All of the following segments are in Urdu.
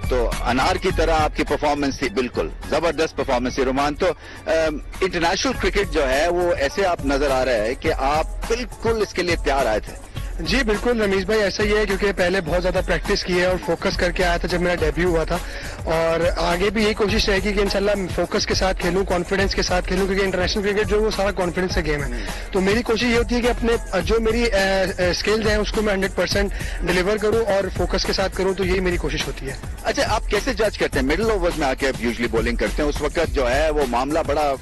تو انار کی طرح آپ کی پرفارمنس تھی، بالکل زبردست پرفارمنس تھی رومان. تو انٹرنیشنل کرکٹ جو ہے وہ ایسے آپ نظر آ رہا ہے کہ آپ بالکل اس کے لیے تیار آئے تھے. جی بالکل رمیش بھائی، ایسا ہی ہے کیونکہ پہلے بہت زیادہ پریکٹس کی ہے اور فوکس کر کے آیا تھا جب میرا ڈیبیو ہوا تھا، اور آگے بھی یہی کوشش رہے گی کہ انشاءاللہ فوکس کے ساتھ کھیلوں، کانفیڈنس کے ساتھ کھیلوں، کیونکہ انٹرنیشنل کرکٹ جو وہ سارا کانفیڈنس کا گیم ہے. تو میری کوشش یہ ہوتی ہے کہ اپنے جو میری اسکلز ہیں اس کو میں 100% ڈلیور کروں اور فوکس کے ساتھ کروں، تو یہی میری کوشش ہوتی ہے. اچھا، آپ کیسے جج کرتے ہیں مڈل اوورز میں آ کے یوزلی بولنگ کرتے ہیں، اس وقت جو ہے وہ معاملہ بڑا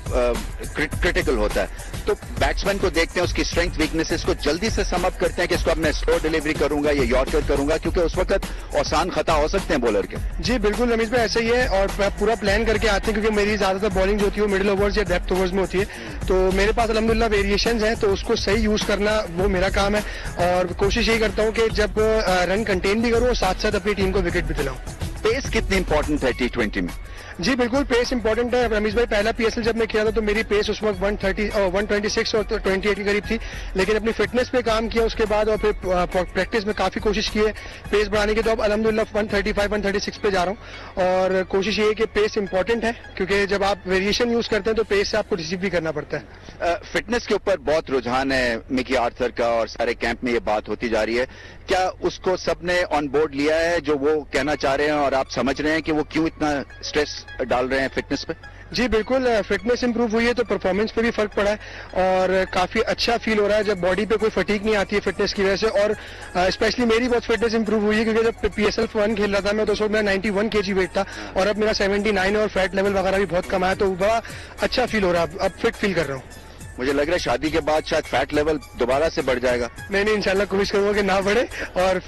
کرٹیکل ہوتا ہے، تو بیٹسمین کو دیکھتے ہیں اس کی اسٹرینتھ ویکنیسز کو جلدی سے سم اپ کرتے ہیں کہ اس کو اب میں سلو ڈلیوری کروں گا یا یارکر کروں گا، کیونکہ اس وقت آسان خطا ہو سکتے ہیں بولر کے. جی بالکل رمیش بھائی، ایسا ہی ہے، اور پورا پلان کر کے آتے ہیں کیونکہ میری زیادہ تر بالنگ جو ہوتی ہے وہ مڈل اوورز یا ڈیپتھ اوورز میں ہوتی ہے، تو میرے پاس الحمدللہ ویریشنز ہیں، تو اس کو صحیح یوز کرنا وہ میرا کام ہے، اور کوشش یہی کرتا ہوں کہ جب رن کنٹین بھی کروں اور ساتھ ساتھ اپنی ٹیم کو وکٹ بھی دلاؤں. پیس کتنی امپورٹنٹ ہے T20 میں؟ جی بالکل پیس امپورٹنٹ ہے رمیش بھائی. پہلا PSL جب میں کیا تھا تو میری پیس اس وقت 126 اور 28 کے قریب تھی، لیکن اپنی فٹنس پہ کام کیا اس کے بعد، اور پھر پریکٹس میں کافی کوشش کی ہے پیس بڑھانے کی، تو اب الحمدللہ 135 136 پہ جا رہا ہوں. اور کوشش یہ ہے کہ پیس امپورٹنٹ ہے، کیونکہ جب آپ ویریشن یوز کرتے ہیں تو پیس سے آپ کو ریسیو بھی کرنا پڑتا ہے. فٹنس کے اوپر بہت رجحان ہے مکی آرتھر کا، اور سارے کیمپ میں یہ بات ہوتی جا رہی ہے. کیا اس کو سب نے آن بورڈ لیا ہے جو وہ کہنا چاہ رہے ہیں، اور آپ سمجھ رہے ہیں کہ وہ کیوں اتنا اسٹریس ڈال رہے ہیں فٹنس پہ؟ جی بالکل، فٹنس امپروو ہوئی ہے تو پرفارمنس پہ بھی فرق پڑا ہے، اور کافی اچھا فیل ہو رہا ہے جب باڈی پہ کوئی فٹیگ نہیں آتی ہے فٹنس کی وجہ سے. اور اسپیشلی میری بہت فٹنس امپروو ہوئی ہے، کیونکہ جب PSL 1 کھیل رہا تھا میں تو اس وقت میرا 91 kg ویٹ تھا، اور اب میرا 79 ہے، اور فیٹ لیول وغیرہ بھی بہت کم آیا، تو بڑا اچھا فیل ہو رہا ہے، اب فٹ فیل کر رہا ہوں. مجھے لگ رہا ہے شادی کے بعد شاید فیٹ لیول دوبارہ سے بڑھ جائے گا. نہیں انشاءاللہ کوشش کروں گا کہ نہ بڑھے، اور